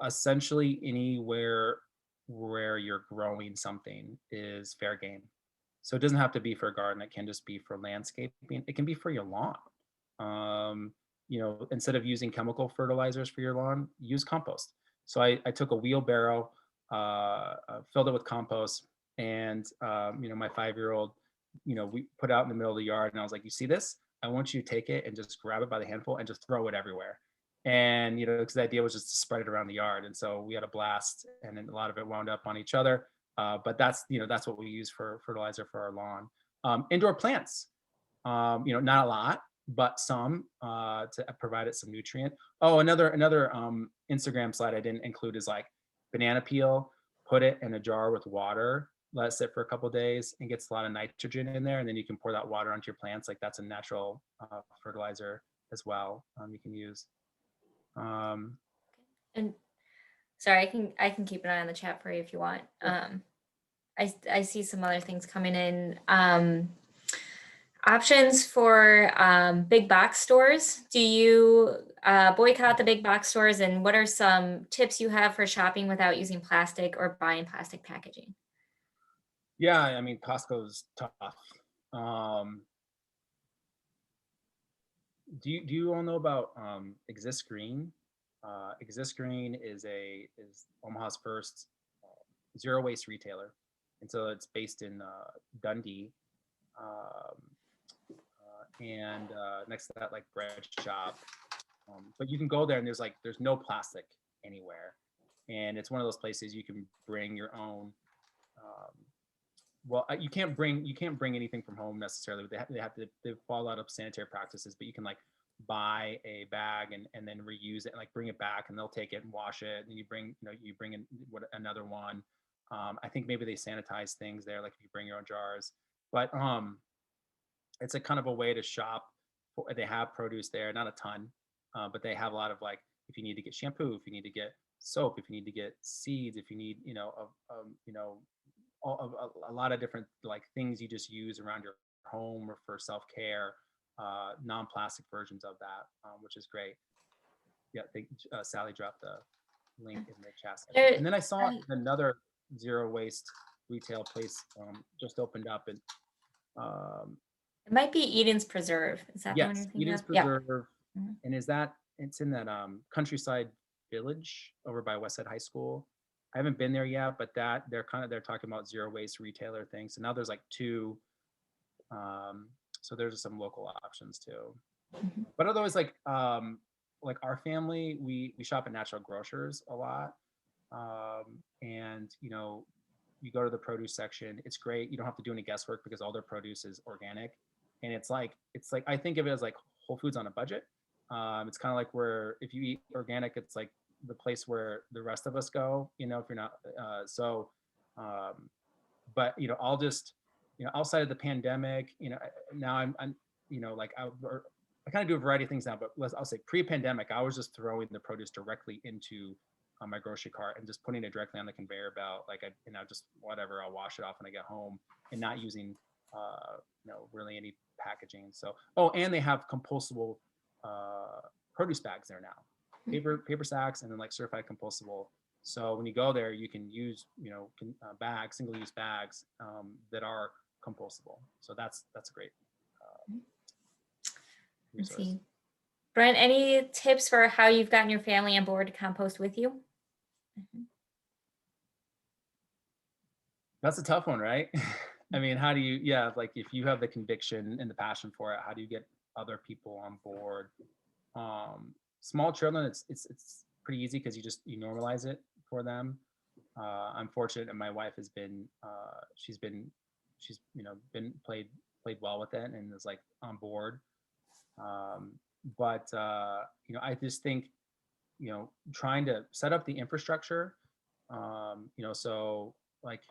essentially anywhere where you're growing something is fair game. So it doesn't have to be for a garden. It can just be for landscaping. It can be for your lawn. Instead of using chemical fertilizers for your lawn, use compost. So I took a wheelbarrow, filled it with compost, and my 5-year-old, we put it out in the middle of the yard, and I was like, you see this? I want you to take it and just grab it by the handful and just throw it everywhere. And because the idea was just to spread it around the yard, and so we had a blast, and then a lot of it wound up on each other. But that's what we use for fertilizer for our lawn. Indoor plants, not a lot, but some to provide it some nutrient. Oh, another Instagram slide I didn't include is like banana peel. Put it in a jar with water, let it sit for a couple of days, and gets a lot of nitrogen in there, and then you can pour that water onto your plants. Like that's a natural fertilizer as well. You can use. And sorry, I can keep an eye on the chat for you if you want. I see some other things coming in. Options for big box stores. Do you boycott the big box stores, and what are some tips you have for shopping without using plastic or buying plastic packaging? Yeah, I mean, Costco's tough. Do you all know about Exist Green? Exist Green is Omaha's first zero waste retailer, and so it's based in Dundee, and next to that, like bread shop. But you can go there, and there's no plastic anywhere, and it's one of those places you can bring your own. Well, you can't bring anything from home necessarily. They fall out of sanitary practices, but you can like buy a bag and then reuse it and like bring it back, and they'll take it and wash it, and you bring in another one. I think maybe they sanitize things there, like if you bring your own jars. But it's a kind of a way to shop. They have produce there, not a ton, but they have a lot of like if you need to get shampoo, if you need to get soap, if you need to get seeds, if you need a lot of different like things you just use around your home or for self-care, non-plastic versions of that, which is great. Yeah, I think Sally dropped the link in the chat section. And then I saw another zero waste retail place just opened up, and it might be Eden's Preserve. Is that the one you're thinking Eden's of? Preserve. Yeah. And it's in that Countryside Village over by Westside High School. I haven't been there yet, but they're talking about zero waste retailer things. So now there's like 2. So there's some local options too. Mm-hmm. But otherwise, like our family, we shop at natural grocers a lot, and you go to the produce section. It's great. You don't have to do any guesswork because all their produce is organic, and it's like I think of it as like Whole Foods on a budget. It's kind of like where if you eat organic, it's like the place where the rest of us go, if you're not but I'll just outside of the pandemic, now I'm like I kind of do a variety of things now, but I'll say pre-pandemic, I was just throwing the produce directly into my grocery cart and just putting it directly on the conveyor belt. Like just whatever, I'll wash it off when I get home, and not using, really any packaging. So, and they have compostable produce bags there now, paper sacks, and then like certified compostable. So when you go there, you can use, bags, single-use bags that are compostable. So that's a great Let's resource. see. Brent, any tips for how you've gotten your family on board to compost with you? That's a tough one, right? I mean, how do you, like if you have the conviction and the passion for it, how do you get other people on board? Small children, it's pretty easy because you normalize it for them. I'm fortunate, and my wife has been, she's played well with it and is like on board. But I just think, trying to set up the infrastructure, so like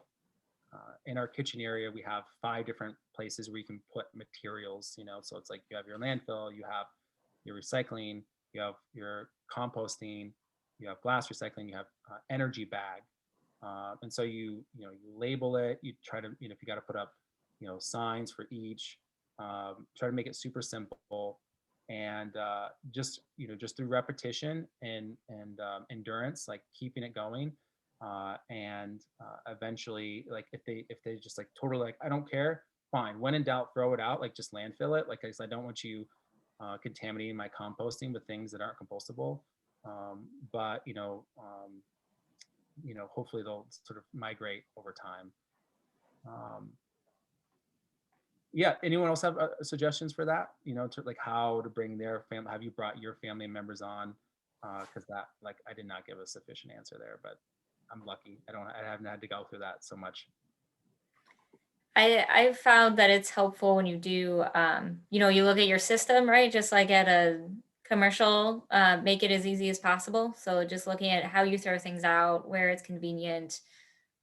in our kitchen area, we have 5 different places where you can put materials, so it's like you have your landfill, you have your recycling, you have your composting, you have glass recycling, you have energy bag. And so you label it, you try to, if you got to put up, signs for each, try to make it super simple, and just through repetition and endurance, like keeping it going. And eventually, like if they just like totally like, I don't care, fine, when in doubt, throw it out, like just landfill it, like, 'cause I don't want you contaminating my composting with things that aren't compostable. But hopefully they'll sort of migrate over time. Yeah, anyone else have suggestions for that, to like how to bring their family? Have you brought your family members on? Because that, like, I did not give a sufficient answer there, but I'm lucky. I haven't had to go through that so much. I've found that it's helpful when you do, you look at your system, right? Just like at a commercial, make it as easy as possible. So just looking at how you throw things out, where it's convenient,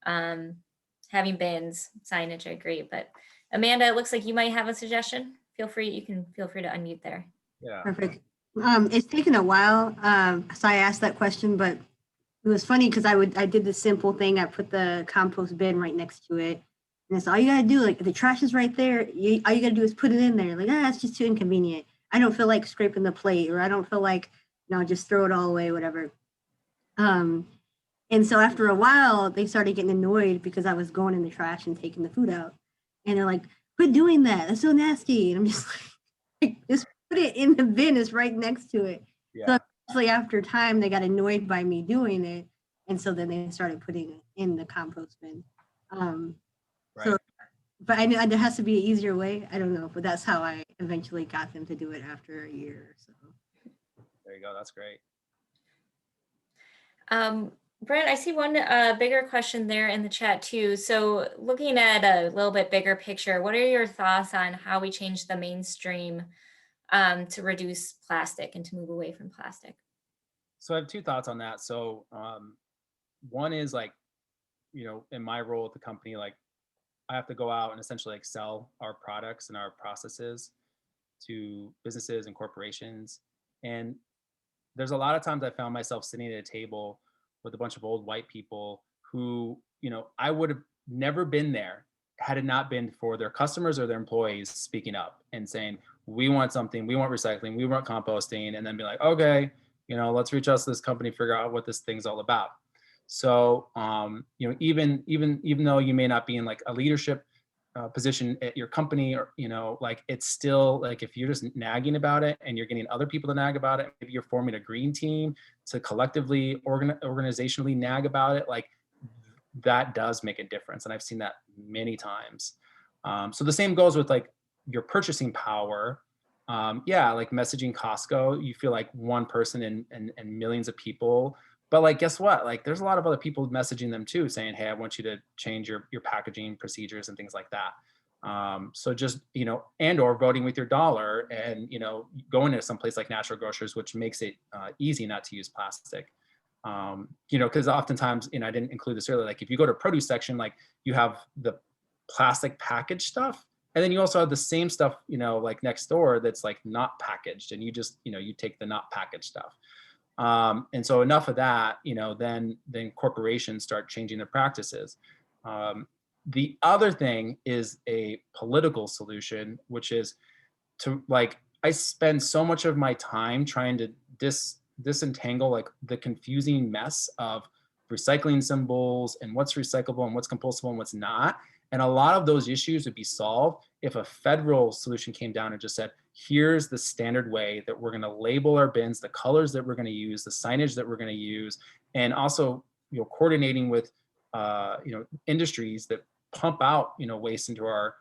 having bins, signage, I agree. But Amanda, it looks like you might have a suggestion. You can feel free to unmute there. Yeah. Perfect. It's taken a while, so I asked that question, but it was funny because I did the simple thing. I put the compost bin right next to it, and that's all you gotta do. Like, if the trash is right there, all you gotta do is put it in there. Like, that's just too inconvenient. I don't feel like scraping the plate, or I don't feel like, just throw it all away, whatever. And so after a while, they started getting annoyed because I was going in the trash and taking the food out, and they're like, "Quit doing that. That's so nasty." And I'm just like, just put it in the bin. It's right next to it. Yeah. So actually, after time, they got annoyed by me doing it, and so then they started putting it in the compost bin. Right. So, but I know there has to be an easier way. I don't know, but that's how I eventually got them to do it after a year or so. There you go. That's great. Brent, I see one bigger question there in the chat too. So looking at a little bit bigger picture, what are your thoughts on how we change the mainstream to reduce plastic and to move away from plastic? So I have 2 thoughts on that. So one is like, in my role at the company, like I have to go out and essentially like sell our products and our processes to businesses and corporations. And there's a lot of times I found myself sitting at a table with a bunch of old white people who, I would have never been there had it not been for their customers or their employees speaking up and saying, we want something, we want recycling, we want composting, and then be like, okay, let's reach out to this company, figure out what this thing's all about. So, even though you may not be in like a leadership position at your company, or, like it's still like, if you're just nagging about it and you're getting other people to nag about it, maybe you're forming a green team to collectively organizationally nag about it, like that does make a difference. And I've seen that many times. So the same goes with like your purchasing power. Like messaging Costco, you feel like one person and millions of people. But like, guess what? Like there's a lot of other people messaging them too, saying, hey, I want you to change your packaging procedures and things like that. So just, and or voting with your dollar and, going to some place like Natural Grocers, which makes it easy not to use plastic. Because oftentimes, I didn't include this earlier, like if you go to produce section, like you have the plastic package stuff, And then you also have the same stuff, like next door that's like not packaged, and you just, you take the not packaged stuff. And so enough of that, then corporations start changing their practices. The other thing is a political solution, which is to like, I spend so much of my time trying to disentangle like the confusing mess of recycling symbols and what's recyclable and what's compostable and what's not. And a lot of those issues would be solved if a federal solution came down and just said, here's the standard way that we're going to label our bins, the colors that we're going to use, the signage that we're going to use, and also, coordinating with, industries that pump out, waste into our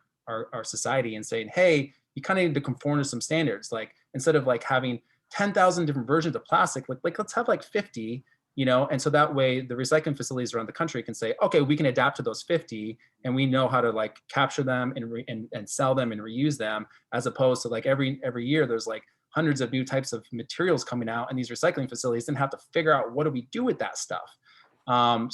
society, and saying, hey, you kind of need to conform to some standards. Like, instead of like having 10,000 different versions of plastic, like let's have like 50, and so that way the recycling facilities around the country can say, okay, we can adapt to those 50, and we know how to like capture them and sell them and reuse them, as opposed to like every year there's like hundreds of new types of materials coming out, and these recycling facilities then have to figure out, what do we do with that stuff? And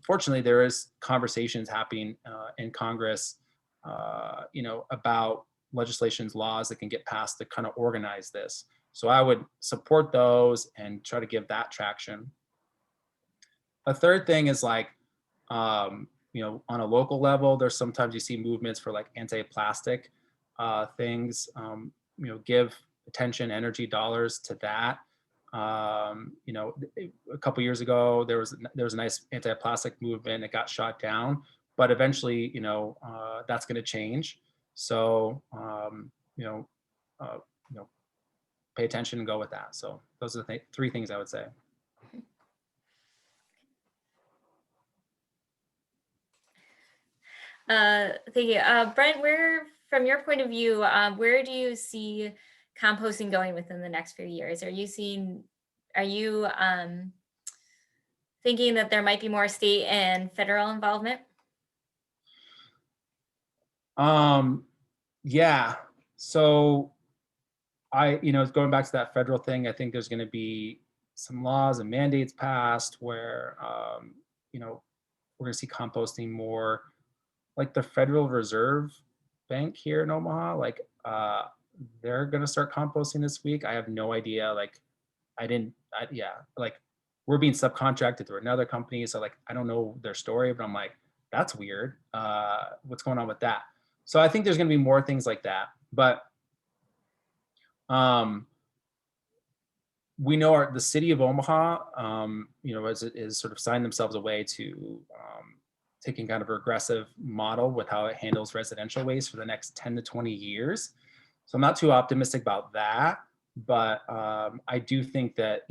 fortunately there is conversations happening in Congress, about legislations, laws that can get passed to kind of organize this. So I would support those and try to give that traction. A third thing is like, on a local level, there's sometimes you see movements for like anti-plastic things. Give attention, energy, dollars to that. A couple years ago, there was a nice anti-plastic movement. It got shot down, but eventually, that's going to change. So, pay attention and go with that. So those are the three things I would say. Thank you. Brent, from your point of view, where do you see composting going within the next few years? Are you thinking that there might be more state and federal involvement? Yeah. So going back to that federal thing, I think there's going to be some laws and mandates passed where, we're going to see composting more. Like the Federal Reserve Bank here in Omaha, like they're going to start composting this week. I have no idea. Like like we're being subcontracted through another company. So like, I don't know their story, but I'm like, that's weird. What's going on with that? So I think there's going to be more things like that. But we know the city of Omaha, is sort of signed themselves away to taking kind of a regressive model with how it handles residential waste for the next 10 to 20 years. So I'm not too optimistic about that, but I do think that,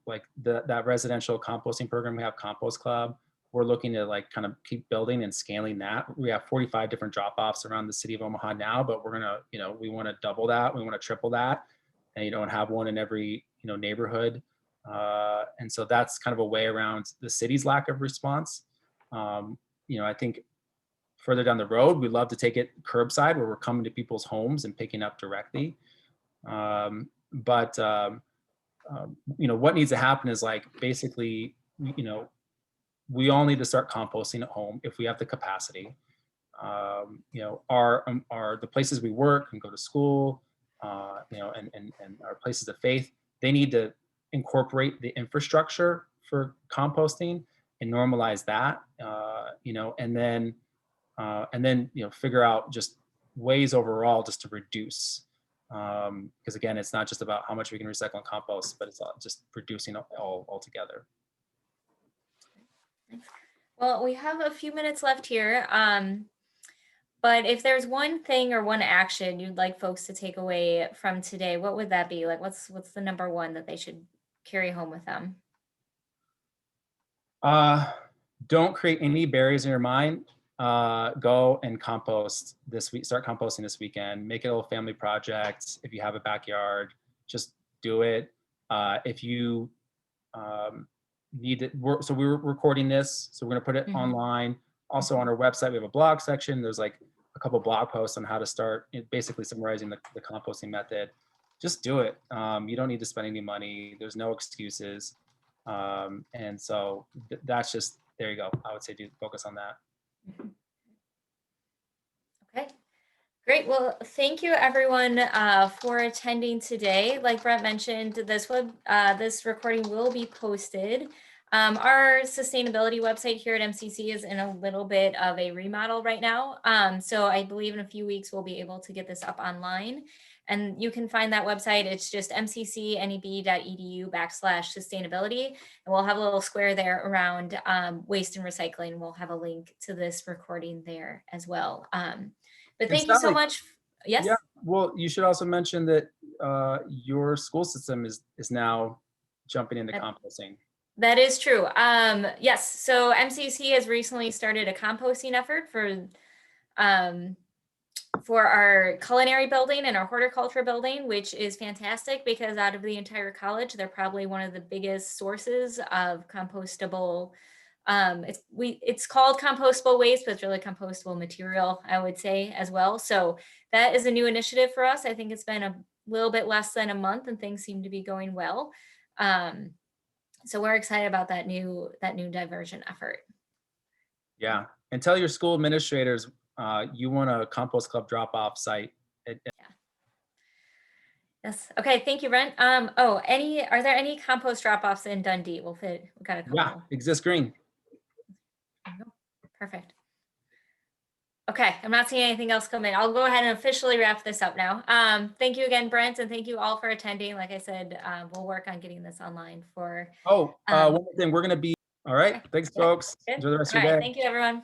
like that residential composting program we have, Compost Club, we're looking to like kind of keep building and scaling that. We have 45 different drop-offs around the city of Omaha now, but we're gonna, we want to double that. We want to triple that, and you don't have one in every, neighborhood. And so that's kind of a way around the city's lack of response. I think further down the road, we'd love to take it curbside, where we're coming to people's homes and picking up directly. But what needs to happen is like, basically, we all need to start composting at home if we have the capacity. The places we work and go to school, and our places of faith, they need to incorporate the infrastructure for composting and normalize that, and then figure out just ways overall just to reduce, because again, it's not just about how much we can recycle and compost, but it's just reducing all together. Well, we have a few minutes left here, but if there's one thing or one action you'd like folks to take away from today, what would that be? Like, what's the number one that they should carry home with them? Don't create any barriers in your mind. Go and compost this week. Start composting this weekend. Make it a little family project. If you have a backyard, just do it. If you need it, so we're recording this, so we're going to put it online. Also on our website, we have a blog section. There's like a couple blog posts on how to start, basically summarizing the composting method. Just do it. You don't need to spend any money. There's no excuses. And so that's just, there you go. I would say focus on that. Great. Well, thank you everyone for attending today. Like Brent mentioned, this recording will be posted. Our sustainability website here at MCC is in a little bit of a remodel right now. So I believe in a few weeks we'll be able to get this up online. And you can find that website. It's just mccneb.edu/sustainability. And we'll have a little square there around waste and recycling. We'll have a link to this recording there as well. But And thank you so Sally, much. Yes. yeah, well, you should also mention that your school system is now jumping into composting. That is true. Yes. So MCC has recently started a composting effort for our culinary building and our horticulture building, which is fantastic because out of the entire college, they're probably one of the biggest sources of compostable. It's called compostable waste, but it's really compostable material, I would say, as well. So that is a new initiative for us. I think it's been a little bit less than a month and things seem to be going well. So we're excited about that new diversion effort. Yeah, and tell your school administrators you want a compost club drop-off site. Yes. Okay. Thank you, Brent. Are there any compost drop-offs in Dundee? We've got a couple. Yeah, Exist Green. Perfect. Okay, I'm not seeing anything else come in. I'll go ahead and officially wrap this up now. Thank you again, Brent, and thank you all for attending. Like I said, we'll work on getting this online for. One more thing, we're going to be, all right, thanks folks. Good. Enjoy the rest All of your right, day. thank you everyone.